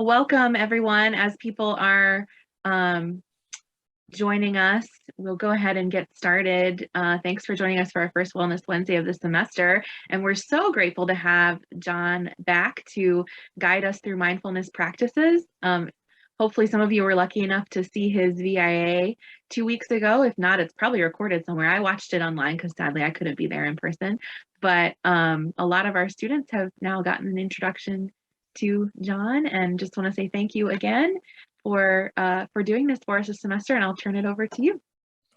Welcome everyone. As people are um, joining us, we'll go ahead and get started. Thanks for joining us for our first Wellness Wednesday of the semester. And we're so grateful to have John back to guide us through mindfulness practices. Hopefully some of you were lucky enough to see his VIA 2 weeks ago. If not, it's probably recorded somewhere. I watched it online because sadly I couldn't be there in person. But a lot of our students have now gotten an introduction to John, and just want to say thank you again for doing this for us this semester, and I'll turn it over to you.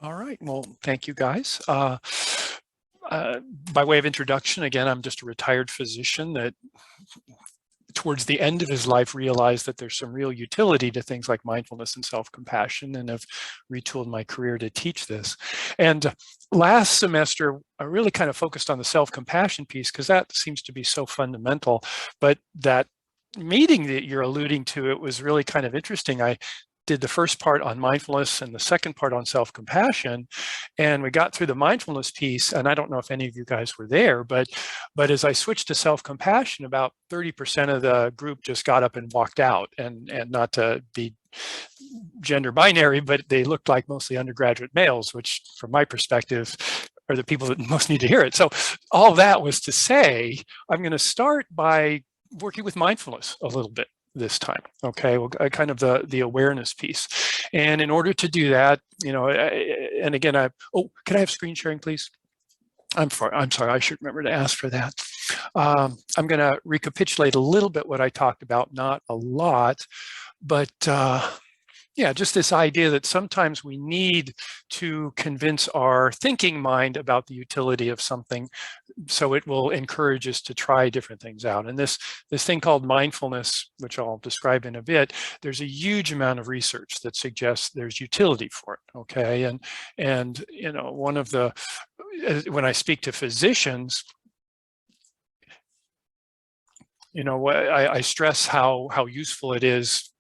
All right, well, thank you guys. By way of introduction, again, I'm just a retired physician that towards the end of his life realized that there's some real utility to things like mindfulness and self-compassion, and have retooled my career to teach this. And last semester, I really kind of focused on the self-compassion piece because that seems to be so fundamental. But that meeting that you're alluding to, it was really kind of interesting. I did the first part on mindfulness and the second part on self-compassion, and we got through the mindfulness piece, and I don't know if any of you guys were there, but as I switched to self-compassion, about 30% of the group just got up and walked out, and not to be gender binary, but they looked like mostly undergraduate males, which from my perspective are the people that most need to hear it. So all that was to say, I'm going to start by working with mindfulness a little bit this time. Okay, well, kind of the awareness piece. And in order to do that, and again, can I have screen sharing, please? I'm sorry, I should remember to ask for that. I'm going to recapitulate a little bit what I talked about, not a lot, but yeah, just this idea that sometimes we need to convince our thinking mind about the utility of something so it will encourage us to try different things out. And this thing called mindfulness, which I'll describe in a bit, there's a huge amount of research that suggests there's utility for it, okay? And one of the, when I speak to physicians, I stress how useful it is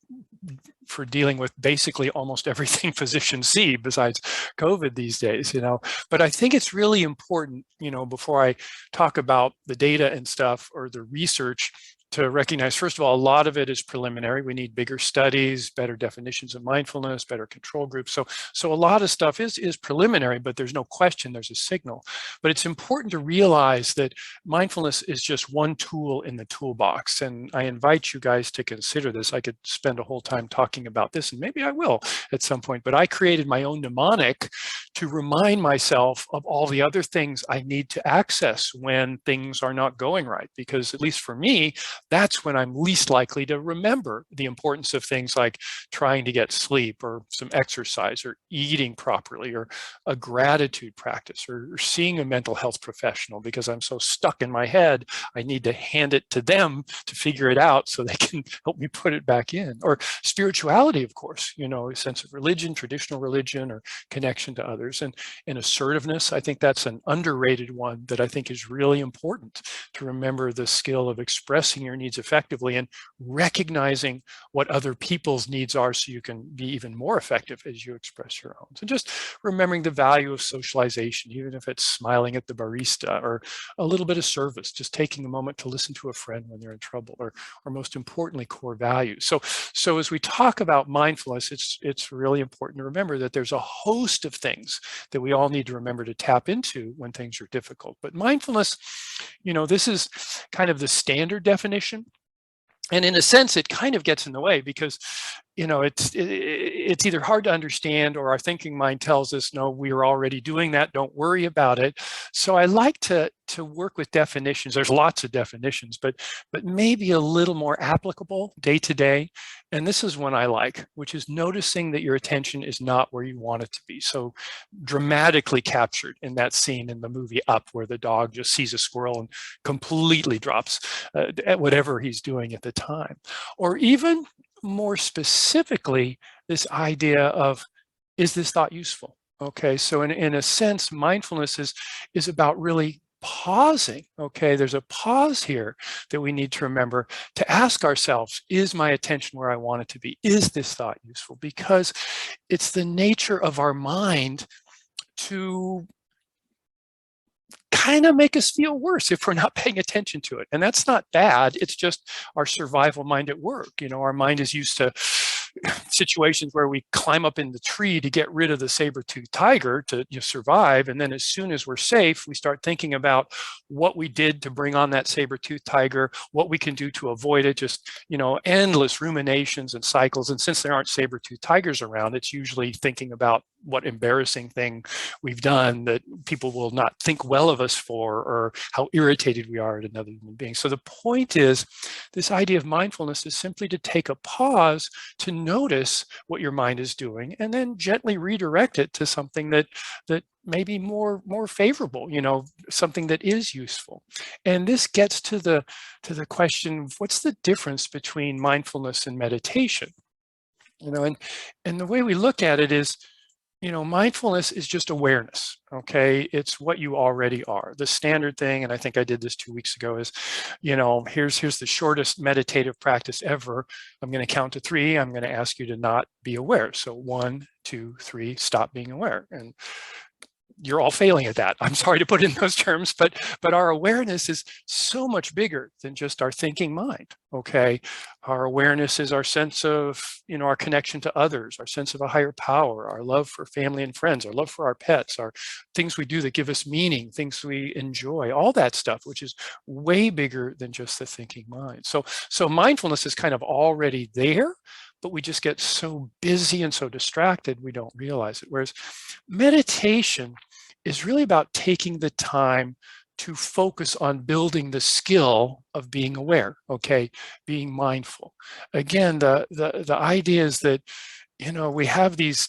for dealing with basically almost everything physicians see besides COVID these days, But I think it's really important, before I talk about the data and stuff or the research, to recognize, first of all, a lot of it is preliminary. We need bigger studies, better definitions of mindfulness, better control groups. So a lot of stuff is preliminary, but there's no question there's a signal. But it's important to realize that mindfulness is just one tool in the toolbox. And I invite you guys to consider this. I could spend a whole time talking about this, and maybe I will at some point, but I created my own mnemonic to remind myself of all the other things I need to access when things are not going right. Because at least for me, that's when I'm least likely to remember the importance of things like trying to get sleep, or some exercise, or eating properly, or a gratitude practice, or seeing a mental health professional, because I'm so stuck in my head, I need to hand it to them to figure it out so they can help me put it back in. Or spirituality, of course, a sense of religion, traditional religion, or connection to others. And assertiveness, I think that's an underrated one that I think is really important, to remember the skill of expressing your needs effectively and recognizing what other people's needs are so you can be even more effective as you express your own. So just remembering the value of socialization, even if it's smiling at the barista, or a little bit of service, just taking a moment to listen to a friend when they're in trouble, or most importantly, core values. So as we talk about mindfulness, it's really important to remember that there's a host of things that we all need to remember to tap into when things are difficult. But mindfulness, this is kind of the standard definition. And in a sense, it kind of gets in the way because, it's either hard to understand, or our thinking mind tells us, no, we are already doing that, don't worry about it. So I like to work with definitions. There's lots of definitions, but maybe a little more applicable day to day. And this is one I like, which is noticing that your attention is not where you want it to be. So dramatically captured in that scene in the movie Up, where the dog just sees a squirrel and completely drops at whatever he's doing at the time. Or even more specifically, this idea of, is this thought useful? Okay, so in a sense, mindfulness is about really pausing. Okay, there's a pause here that we need to remember to ask ourselves, is my attention where I want it to be? Is this thought useful? Because it's the nature of our mind to kind of make us feel worse if we're not paying attention to it. And that's not bad. It's just our survival mind at work. Our mind is used to situations where we climb up in the tree to get rid of the saber-toothed tiger to survive. And then as soon as we're safe, we start thinking about what we did to bring on that saber-toothed tiger, what we can do to avoid it, just, endless ruminations and cycles. And since there aren't saber-toothed tigers around, it's usually thinking about what embarrassing thing we've done that people will not think well of us for, or how irritated we are at another human being. So the point is, this idea of mindfulness is simply to take a pause to notice what your mind is doing and then gently redirect it to something that may be more favorable, something that is useful. And this gets to the question of what's the difference between mindfulness and meditation? And the way we look at it is, mindfulness is just awareness, okay? It's what you already are. The standard thing, and I think I did this 2 weeks ago, is, here's the shortest meditative practice ever. I'm going to count to 3. I'm going to ask you to not be aware. So 1, 2, 3, stop being aware. And you're all failing at that. I'm sorry to put it in those terms, but our awareness is so much bigger than just our thinking mind, okay? Our awareness is our sense of, our connection to others, our sense of a higher power, our love for family and friends, our love for our pets, our things we do that give us meaning, things we enjoy, all that stuff, which is way bigger than just the thinking mind. So mindfulness is kind of already there, but we just get so busy and so distracted we don't realize it. Whereas meditation is really about taking the time to focus on building the skill of being aware, okay, being mindful. Again, the idea is that we have these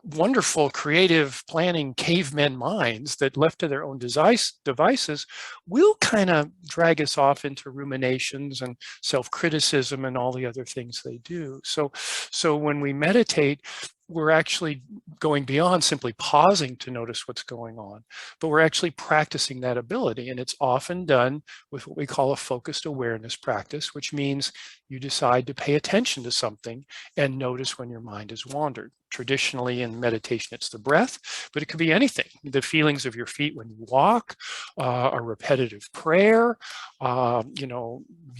wonderful creative planning cavemen minds that left to their own devices will kind of drag us off into ruminations and self-criticism and all the other things they do. So when we meditate, we're actually going beyond simply pausing to notice what's going on, but we're actually practicing that ability. And it's often done with what we call a focused awareness practice, which means you decide to pay attention to something and notice when your mind has wandered. Traditionally in meditation, it's the breath, but it could be anything. The feelings of your feet when you walk, a repetitive prayer,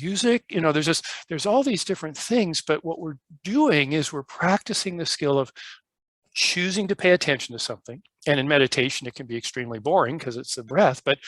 music, there's all these different things, but what we're doing is we're practicing the skill of choosing to pay attention to something. And in meditation, it can be extremely boring because it's the breath, but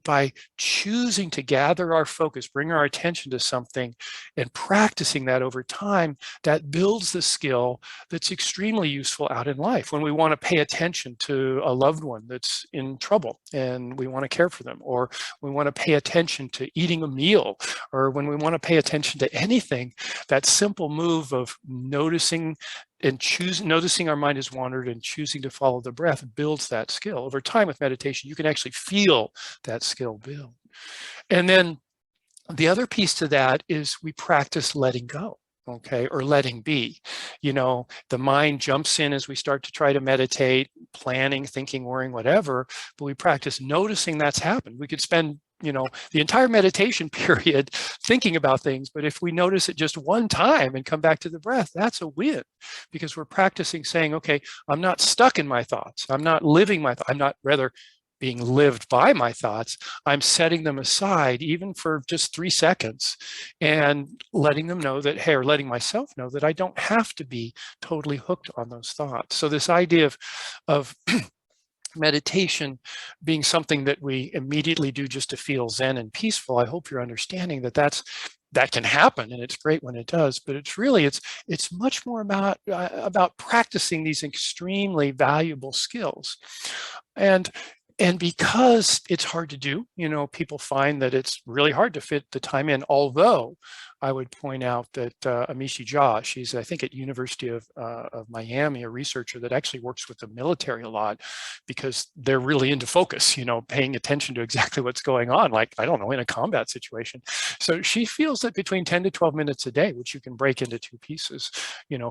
by choosing to gather our focus, bring our attention to something and practicing that over time, that builds the skill that's extremely useful out in life. When we want to pay attention to a loved one that's in trouble and we want to care for them, or we want to pay attention to eating a meal, or when we want to pay attention to anything, that simple move of noticing and noticing our mind has wandered and choosing to follow the breath builds that skill. Over time with meditation, you can actually feel that skill build. And then the other piece to that is we practice letting go, okay, or letting be. The mind jumps in as we start to try to meditate, planning, thinking, worrying, whatever, but we practice noticing that's happened. We could spend the entire meditation period thinking about things, but if we notice it just one time and come back to the breath, that's a win, because we're practicing saying, okay, I'm not stuck in my thoughts. I'm not living my thoughts. I'm not rather being lived by my thoughts. I'm setting them aside even for just 3 seconds and letting them know that, hey, or letting myself know that I don't have to be totally hooked on those thoughts. So this idea of meditation being something that we immediately do just to feel zen and peaceful, I hope you're understanding that can happen, and it's great when it does, but it's much more about practicing these extremely valuable skills. And because it's hard to do, people find that it's really hard to fit the time in, although I would point out that Amishi Jha, she's, I think, at University of Miami, a researcher that actually works with the military a lot because they're really into focus, paying attention to exactly what's going on, like, I don't know, in a combat situation. So she feels that between 10 to 12 minutes a day, which you can break into 2 pieces,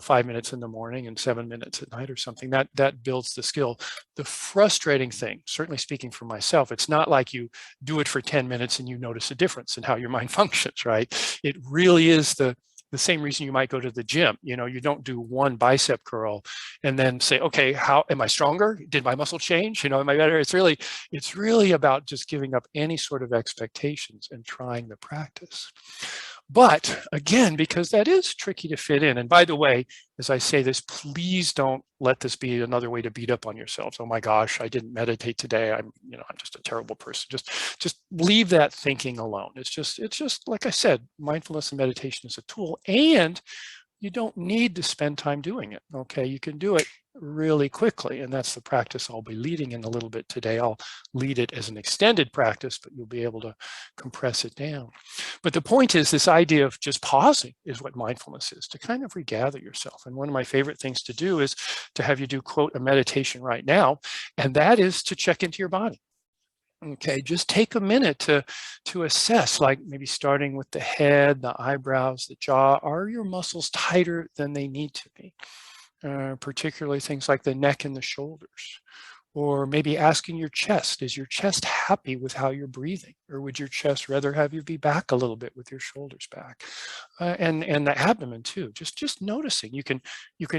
5 minutes in the morning and 7 minutes at night or something, that builds the skill. The frustrating thing, certainly speaking for myself, it's not like you do it for 10 minutes and you notice a difference in how your mind functions, right? It really is the the same reason you might go to the gym. You know, you don't do one bicep curl and then say, okay, how am I stronger? Did my muscle change? You know, am I better? It's really about just giving up any sort of expectations and trying the practice. But again, because that is tricky to fit in. And by the way, as I say this, please don't let this be another way to beat up on yourselves. Oh my gosh, I didn't meditate today. I'm just a terrible person. Just leave that thinking alone. It's just like I said, mindfulness and meditation is a tool, and you don't need to spend time doing it. Okay, you can do it really quickly, and that's the practice I'll be leading in a little bit today. I'll lead it as an extended practice, but you'll be able to compress it down. But the point is, this idea of just pausing is what mindfulness is, to kind of regather yourself. And one of my favorite things to do is to have you do, quote, a meditation right now, and that is to check into your body. Okay, just take a minute to assess, like maybe starting with the head, the eyebrows, the jaw. Are your muscles tighter than they need to be? Particularly things like the neck and the shoulders. Or maybe asking your chest, is your chest happy with how you're breathing? Or would your chest rather have you be back a little bit with your shoulders back? And the abdomen too, just noticing. You can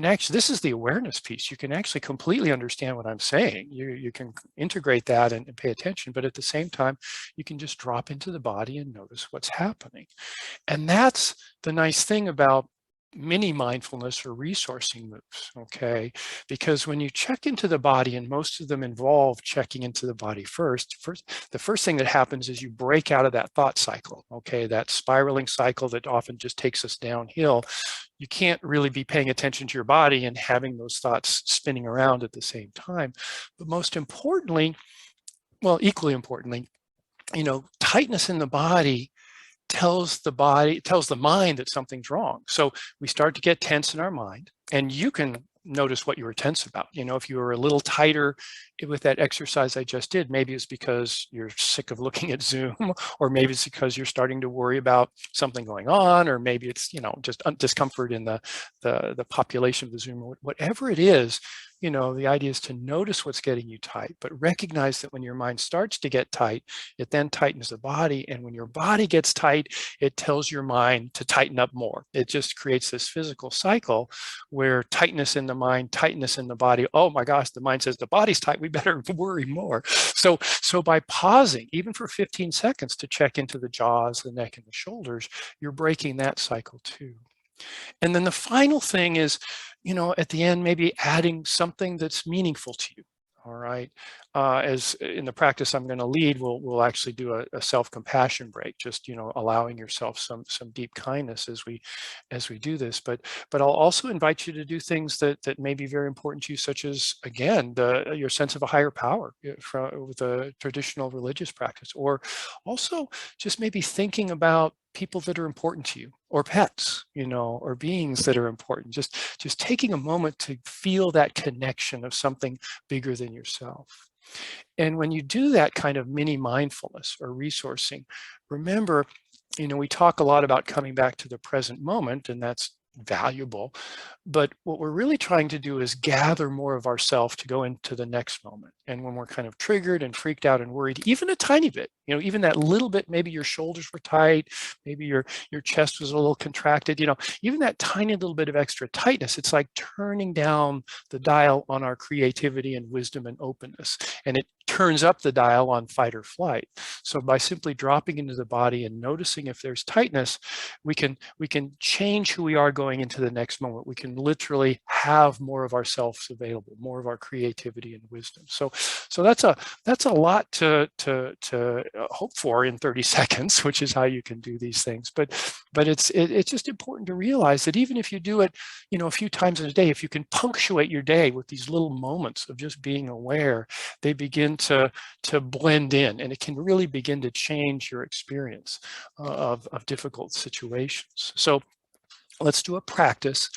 actually, this is the awareness piece. You can actually completely understand what I'm saying. You can integrate that and pay attention, but at the same time, you can just drop into the body and notice what's happening. And that's the nice thing about mini mindfulness or resourcing moves, okay? Because when you check into the body, and most of them involve checking into the body first, the first thing that happens is you break out of that thought cycle, okay? That spiraling cycle that often just takes us downhill. You can't really be paying attention to your body and having those thoughts spinning around at the same time. But most importantly, well, equally importantly, tightness in the body tells the mind that something's wrong. So we start to get tense in our mind, and you can notice what you were tense about. If you were a little tighter with that exercise I just did, maybe it's because you're sick of looking at Zoom, or maybe it's because you're starting to worry about something going on, or maybe it's, just discomfort in the population of the Zoom, or whatever it is. The idea is to notice what's getting you tight, but recognize that when your mind starts to get tight, it then tightens the body. And when your body gets tight, it tells your mind to tighten up more. It just creates this physical cycle where tightness in the mind, tightness in the body. Oh my gosh, the mind says the body's tight, we better worry more. So by pausing, even for 15 seconds to check into the jaws, the neck, and the shoulders, you're breaking that cycle too. And then the final thing is, at the end, maybe adding something that's meaningful to you. All right. As in the practice I'm going to lead, we'll actually do a self-compassion break, just, allowing yourself some deep kindness as we do this. But I'll also invite you to do things that may be very important to you, such as, again, your sense of a higher power with a traditional religious practice, or also just maybe thinking about people that are important to you, or pets, or beings that are important. Just taking a moment to feel that connection of something bigger than yourself. And when you do that kind of mini mindfulness or resourcing, remember, we talk a lot about coming back to the present moment, and that's valuable. But what we're really trying to do is gather more of ourself to go into the next moment. And when we're kind of triggered and freaked out and worried, even a tiny bit, even that little bit, maybe your shoulders were tight, maybe your chest was a little contracted, even that tiny little bit of extra tightness, it's like turning down the dial on our creativity and wisdom and openness. And it turns up the dial on fight or flight. So by simply dropping into the body and noticing if there's tightness, we can change who we are going into the next moment. We can literally have more of ourselves available, more of our creativity and wisdom. So that's a lot to hope for in 30 seconds, which is how you can do these things. But it's just important to realize that even if you do it, a few times in a day, if you can punctuate your day with these little moments of just being aware, they begin to blend in, and it can really begin to change your experience of difficult situations. So let's do a practice.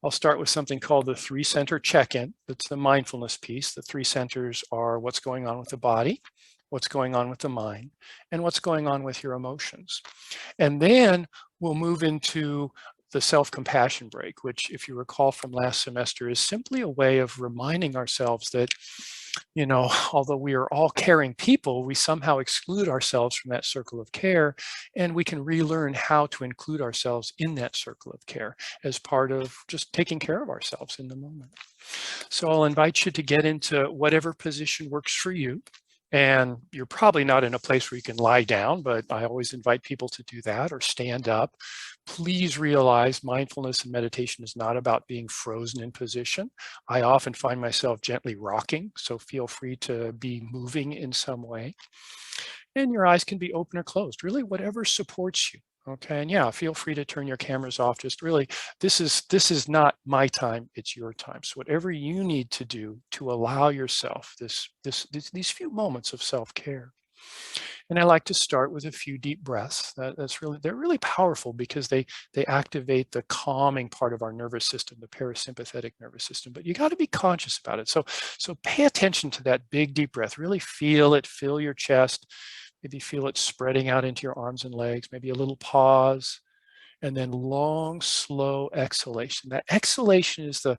I'll start with something called the 3-center check-in. That's the mindfulness piece. The 3 centers are what's going on with the body, what's going on with the mind, and what's going on with your emotions. And then we'll move into the self-compassion break, which, if you recall from last semester, is simply a way of reminding ourselves that, although we are all caring people, we somehow exclude ourselves from that circle of care, and we can relearn how to include ourselves in that circle of care as part of just taking care of ourselves in the moment. So I'll invite you to get into whatever position works for you. And you're probably not in a place where you can lie down, but I always invite people to do that or stand up. Please realize mindfulness and meditation is not about being frozen in position. I often find myself gently rocking, so feel free to be moving in some way. And your eyes can be open or closed, really whatever supports you. Okay, and yeah, feel free to turn your cameras off. Just really, this is not my time, it's your time. So whatever you need to do to allow yourself these few moments of self-care. And I like to start with a few deep breaths. They're really powerful because they activate the calming part of our nervous system, the parasympathetic nervous system. But you got to be conscious about it. So pay attention to that big deep breath. Really feel it, fill your chest. Maybe feel it spreading out into your arms and legs, maybe a little pause, and then long, slow exhalation. That exhalation is the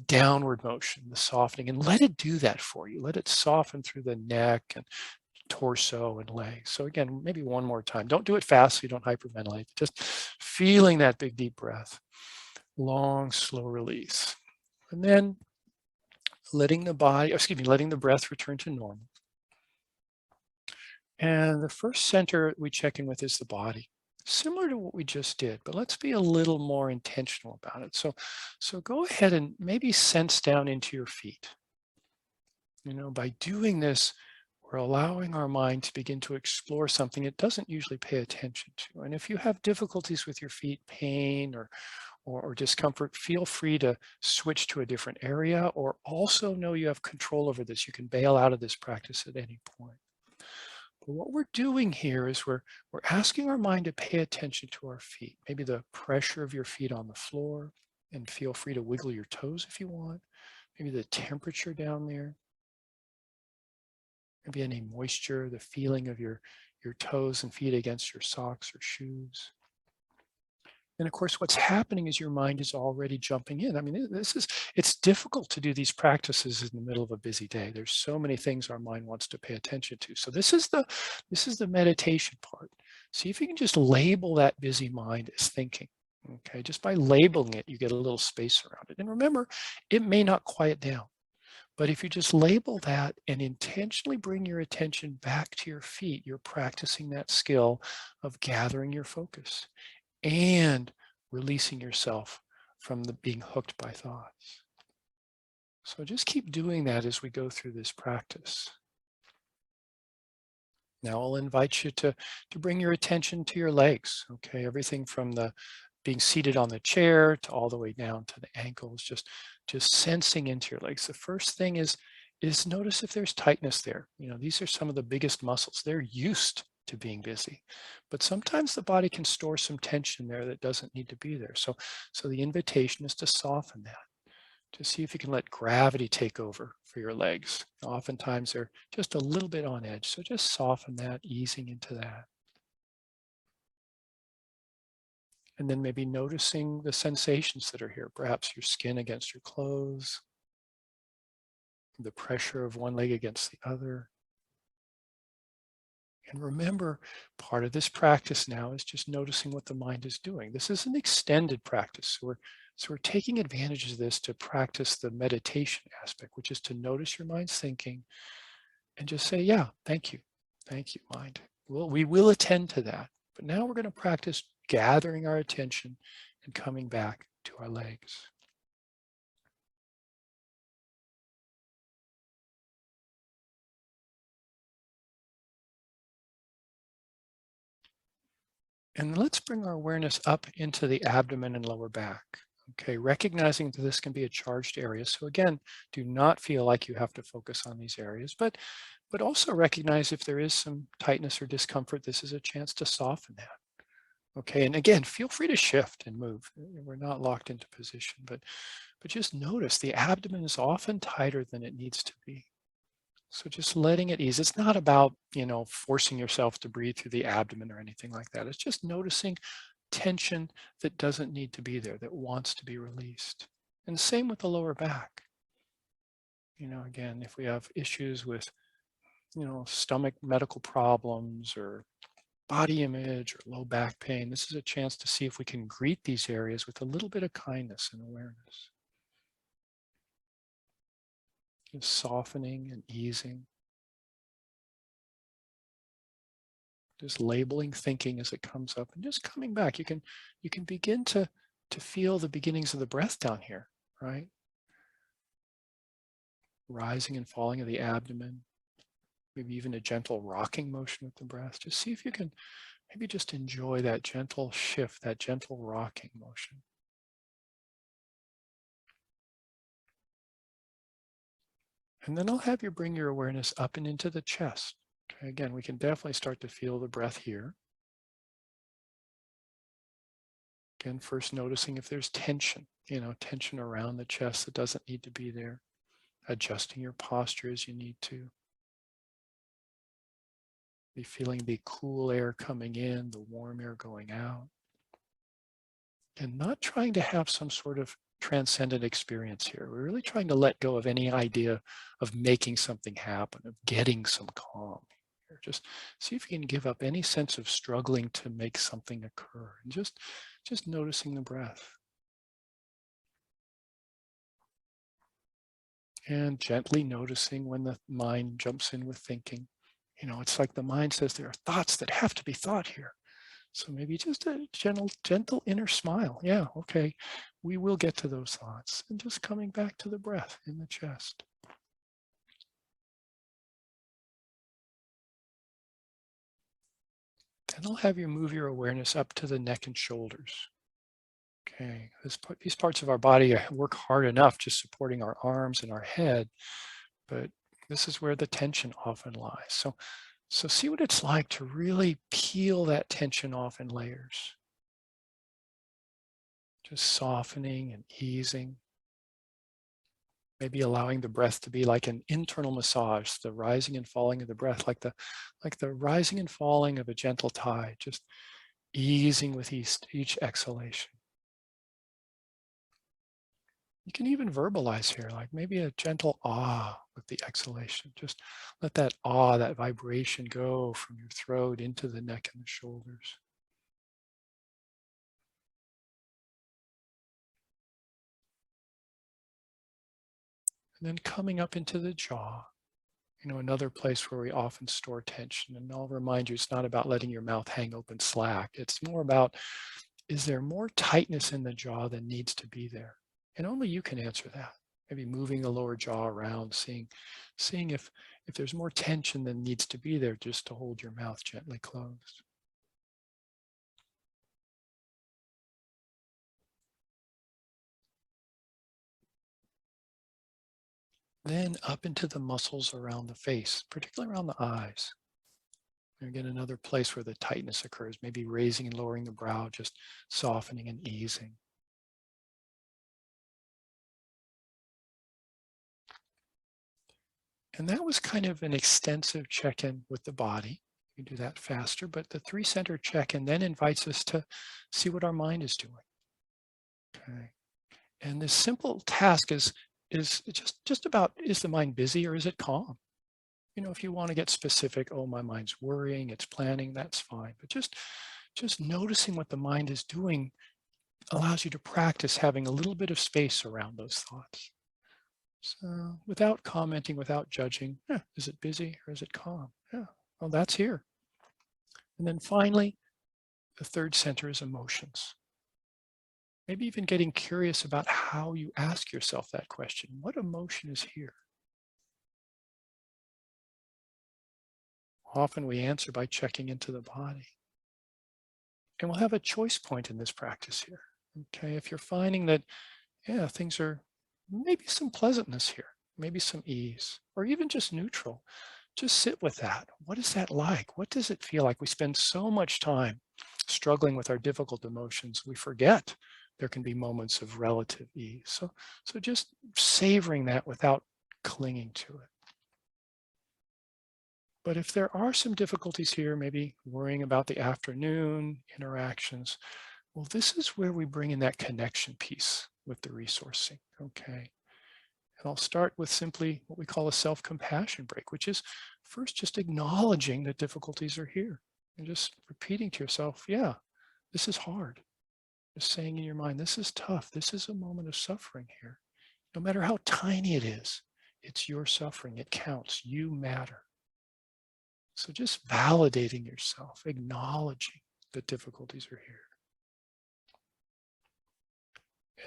downward motion, the softening, and let it do that for you. Let it soften through the neck and torso and legs. So again, maybe one more time. Don't do it fast so you don't hyperventilate. Just feeling that big deep breath. Long, slow release. And then letting the breath return to normal. And the first center we check in with is the body, similar to what we just did, but let's be a little more intentional about it. So go ahead and maybe sense down into your feet. By doing this, we're allowing our mind to begin to explore something it doesn't usually pay attention to. And if you have difficulties with your feet, pain or discomfort, feel free to switch to a different area, or also know you have control over this. You can bail out of this practice at any point. But what we're doing here is we're asking our mind to pay attention to our feet, maybe the pressure of your feet on the floor, and feel free to wiggle your toes if you want, maybe the temperature down there, maybe any moisture, the feeling of your toes and feet against your socks or shoes. And of course, what's happening is your mind is already jumping in. I mean, it's difficult to do these practices in the middle of a busy day. There's so many things our mind wants to pay attention to. So this is the meditation part. See if you can just label that busy mind as thinking. Okay, just by labeling it, you get a little space around it. And remember, it may not quiet down. But if you just label that and intentionally bring your attention back to your feet, you're practicing that skill of gathering your focus and releasing yourself from being hooked by thoughts. So just keep doing that as we go through this practice. Now I'll invite you to bring your attention to your legs, okay? Everything from being seated on the chair to all the way down to the ankles, just sensing into your legs. The first thing is notice if there's tightness there. These are some of the biggest muscles. They're used to being busy, but sometimes the body can store some tension there that doesn't need to be there. So the invitation is to soften that, to see if you can let gravity take over for your legs. Oftentimes they're just a little bit on edge, so just soften that, easing into that. And then maybe noticing the sensations that are here, perhaps your skin against your clothes, the pressure of one leg against the other. And remember, part of this practice now is just noticing what the mind is doing. This is an extended practice. So we're taking advantage of this to practice the meditation aspect, which is to notice your mind's thinking and just say, yeah, thank you. Thank you, mind. We will attend to that. But now we're going to practice gathering our attention and coming back to our legs. And let's bring our awareness up into the abdomen and lower back. Okay, recognizing that this can be a charged area. So again, do not feel like you have to focus on these areas, but also recognize if there is some tightness or discomfort, this is a chance to soften that. Okay, and again, feel free to shift and move. We're not locked into position, but just notice the abdomen is often tighter than it needs to be. So just letting it ease. It's not about, forcing yourself to breathe through the abdomen or anything like that. It's just noticing tension that doesn't need to be there, that wants to be released. And same with the lower back. Again, if we have issues with, stomach medical problems or body image or low back pain, this is a chance to see if we can greet these areas with a little bit of kindness and awareness. Just softening and easing. Just labeling thinking as it comes up and just coming back. You can begin to feel the beginnings of the breath down here, right? Rising and falling of the abdomen, maybe even a gentle rocking motion with the breath. Just see if you can maybe just enjoy that gentle shift, that gentle rocking motion. And then I'll have you bring your awareness up and into the chest. Okay, again, we can definitely start to feel the breath here. Again, first noticing if there's tension, tension around the chest that doesn't need to be there. Adjusting your posture as you need to. Be feeling the cool air coming in, the warm air going out. And not trying to have some sort of transcendent experience here. We're really trying to let go of any idea of making something happen, of getting some calm. Just see if you can give up any sense of struggling to make something occur, and just noticing the breath. And gently noticing when the mind jumps in with thinking. It's like the mind says there are thoughts that have to be thought here. So maybe just a gentle inner smile. Yeah, okay, we will get to those thoughts. And just coming back to the breath in the chest. Then I'll have you move your awareness up to the neck and shoulders. Okay, these parts of our body work hard enough just supporting our arms and our head, but this is where the tension often lies. So see what it's like to really peel that tension off in layers. Just softening and easing. Maybe allowing the breath to be like an internal massage, the rising and falling of the breath, like the rising and falling of a gentle tide, just easing with each exhalation. You can even verbalize here, like maybe a gentle ah with the exhalation. Just let that ah, that vibration go from your throat into the neck and the shoulders. And then coming up into the jaw, another place where we often store tension. And I'll remind you, it's not about letting your mouth hang open slack. It's more about, is there more tightness in the jaw than needs to be there? And only you can answer that. Maybe moving the lower jaw around, seeing if there's more tension than needs to be there, just to hold your mouth gently closed. Then up into the muscles around the face, particularly around the eyes. And again, another place where the tightness occurs, maybe raising and lowering the brow, just softening and easing. And that was kind of an extensive check-in with the body. You can do that faster, but the 3-center check-in then invites us to see what our mind is doing. Okay. And this simple task is just about, is the mind busy or is it calm? If you want to get specific, oh, my mind's worrying, it's planning, that's fine. But just noticing what the mind is doing allows you to practice having a little bit of space around those thoughts. So without commenting, without judging, is it busy or is it calm? Yeah, well, that's here. And then finally, the 3rd center is emotions. Maybe even getting curious about how you ask yourself that question. What emotion is here? Often we answer by checking into the body. And we'll have a choice point in this practice here. Okay, if you're finding that, things are maybe some pleasantness here, maybe some ease, or even just neutral, just sit with that. What is that like? What does it feel like? We spend so much time struggling with our difficult emotions, we forget there can be moments of relative ease. So just savoring that without clinging to it. But if there are some difficulties here, maybe worrying about the afternoon interactions, Well, this is where we bring in that connection piece with the resourcing, okay? And I'll start with simply what we call a self-compassion break, which is first just acknowledging that difficulties are here and just repeating to yourself, yeah, this is hard. Just saying in your mind, this is tough. This is a moment of suffering here. No matter how tiny it is, it's your suffering. It counts. You matter. So just validating yourself, acknowledging that difficulties are here.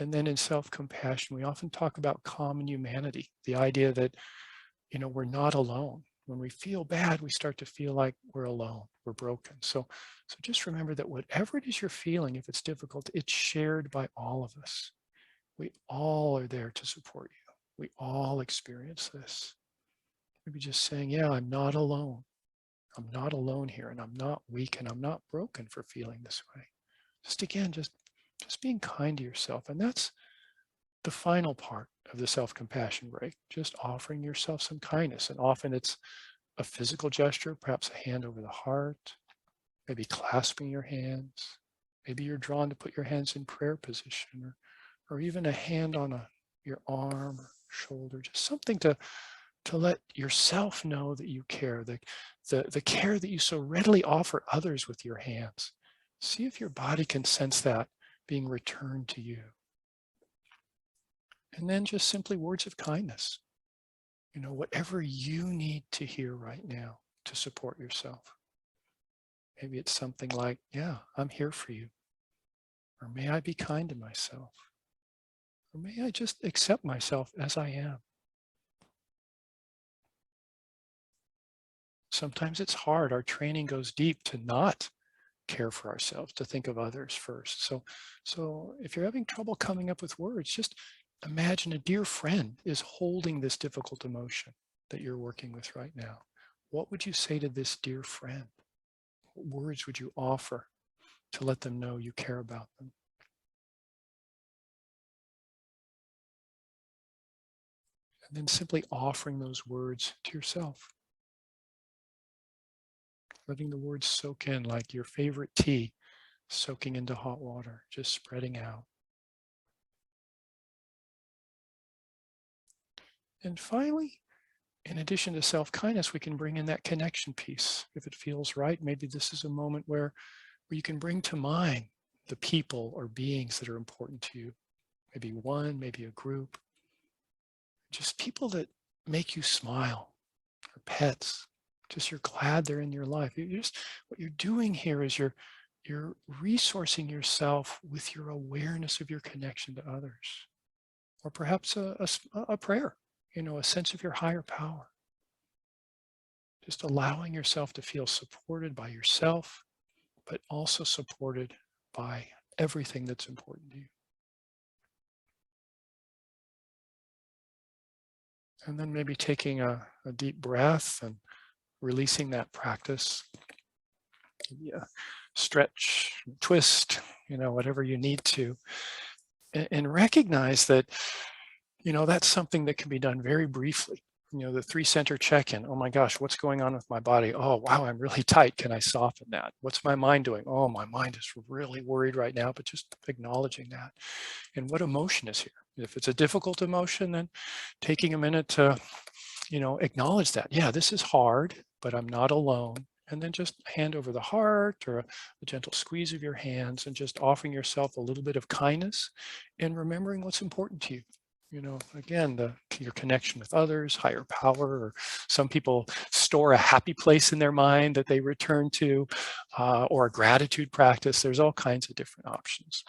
And then in self-compassion, we often talk about common humanity, the idea that, we're not alone. When we feel bad, we start to feel like we're alone, we're broken. So just remember that whatever it is you're feeling, if it's difficult, it's shared by all of us. We all are there to support you. We all experience this. Maybe just saying, yeah, I'm not alone. I'm not alone here, and I'm not weak, and I'm not broken for feeling this way. Just again, just being kind to yourself. And that's the final part of the self-compassion break, just offering yourself some kindness. And often it's a physical gesture, perhaps a hand over the heart, maybe clasping your hands. Maybe you're drawn to put your hands in prayer position, or even a hand on your arm or shoulder, just something to let yourself know that you care, the care that you so readily offer others with your hands. See if your body can sense that being returned to you. And then just simply words of kindness. Whatever you need to hear right now to support yourself. Maybe it's something like, yeah, I'm here for you. Or may I be kind to myself. Or may I just accept myself as I am. Sometimes it's hard. Our training goes deep to not care for ourselves, to think of others first. So if you're having trouble coming up with words, just imagine a dear friend is holding this difficult emotion that you're working with right now. What would you say to this dear friend? What words would you offer to let them know you care about them? And then simply offering those words to yourself. Letting the words soak in like your favorite tea soaking into hot water, just spreading out. And finally, in addition to self-kindness, we can bring in that connection piece. If it feels right, maybe this is a moment where you can bring to mind the people or beings that are important to you. Maybe one, maybe a group. Just people that make you smile, or pets. Just you're glad they're in your life. What you're doing here is you're resourcing yourself with your awareness of your connection to others. Or perhaps a prayer, a sense of your higher power. Just allowing yourself to feel supported by yourself, but also supported by everything that's important to you. And then maybe taking a deep breath and releasing that practice. Yeah, stretch, twist, whatever you need to. And recognize that, that's something that can be done very briefly. The 3-center check-in. Oh my gosh, what's going on with my body? Oh, wow, I'm really tight. Can I soften that? What's my mind doing? Oh, my mind is really worried right now, but just acknowledging that. And what emotion is here? If it's a difficult emotion, then taking a minute to, acknowledge that. Yeah, this is hard, but I'm not alone. And then just hand over the heart or a gentle squeeze of your hands and just offering yourself a little bit of kindness and remembering what's important to you. Again, your connection with others, higher power, or some people store a happy place in their mind that they return to, or a gratitude practice. There's all kinds of different options.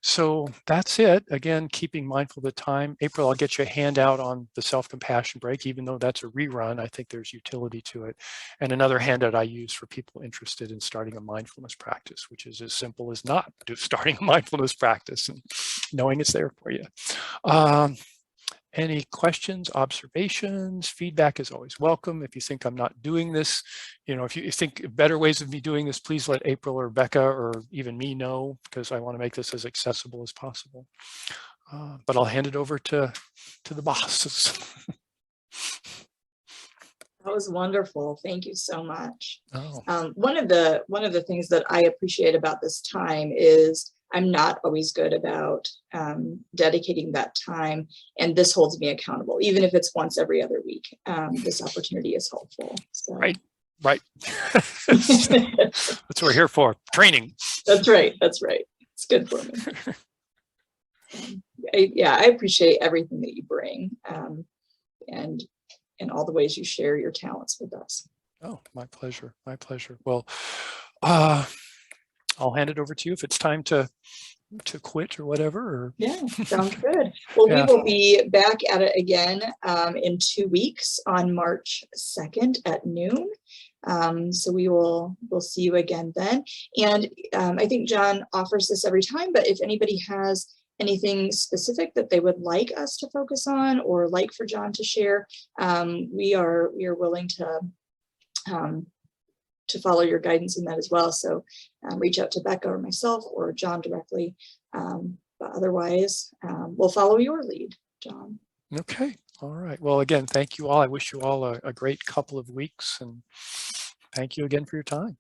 So that's it. Again, keeping mindful of the time. April, I'll get you a handout on the self-compassion break, even though that's a rerun. I think there's utility to it. And another handout I use for people interested in starting a mindfulness practice, which is as simple as not starting a mindfulness practice and knowing it's there for you. Any questions, observations, feedback is always welcome. If you think I'm not doing this, if you think better ways of me doing this, please let April or Becca or even me know, because I want to make this as accessible as possible. But I'll hand it over to the bosses. That was wonderful. Thank you so much. Oh, One of the things that I appreciate about this time is I'm not always good about dedicating that time, and this holds me accountable, even if it's once every other week. This opportunity is helpful. So. right. That's what we're here for, training. That's right. That's right. It's good for me. I appreciate everything that you bring, and all the ways you share your talents with us. Oh, my pleasure. My pleasure. Well, I'll hand it over to you if it's time to quit or whatever. Or... Yeah, sounds good. Well, Yeah. we will be back at it again in 2 weeks on March 2nd at noon. So we'll see you again then. And I think John offers this every time, but if anybody has anything specific that they would like us to focus on or like for John to share, we are willing to follow your guidance in that as well. So reach out to Becca or myself or John directly. But otherwise, we'll follow your lead, John. Okay. All right. Well, again, thank you all. I wish you all a great couple of weeks, and thank you again for your time.